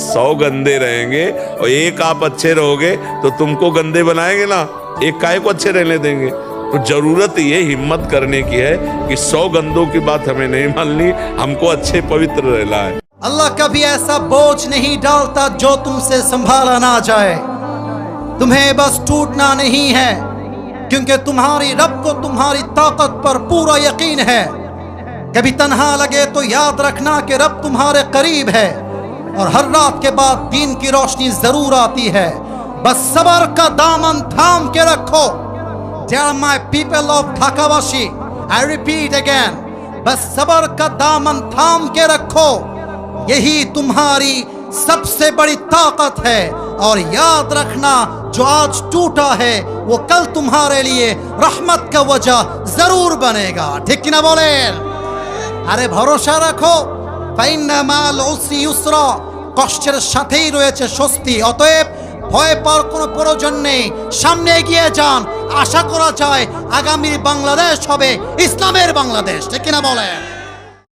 100 गंदे रहेंगे और एक आप अच्छे रहोगे तो तुमको गंदे बनाएंगे ना, एक काय को अच्छे रहने देंगे। तो जरूरत ये हिम्मत करने की है कि 100 गंदों की बात हमें नहीं माननी, हमको अच्छे पवित्र रहना है। अल्लाह कभी ऐसा बोझ नहीं डालता जो तुमसे संभाला ना जाए। तुम्हें बस टूटना नहीं है, क्योंकि तुम्हारी रब को तुम्हारी ताकत पर पूरा यकीन है। कभी तन्हा लगे तो याद रखना कि रब तुम्हारे करीब है, और हर रात के बाद दीन की रोशनी जरूर आती है। बस सबर का दामन थाम के रखो। Dear my people of ढाकावासी, I repeat again, बस सबर का दामन थाम के रखो, यही तुम्हारी सबसे बड़ी ताकत है। और याद रखना, जो आज टूटा है वो कल तुम्हारे लिए रहमत का वजह जरूर बनेगा। ठीक कि ना बोलें? আরে ভরসা রাখো, ফাইন্না মাল উসরি ইউসরা, কষ্টের সাথেই রয়েছে স্বস্তি। অতএব ভয় পাওয়ার কোনো প্রয়োজন নেই, সামনে এগিয়ে যান। আশা করা যায় আগামী বাংলাদেশ হবে ইসলামের বাংলাদেশ। ঠিক কিনা বলেন?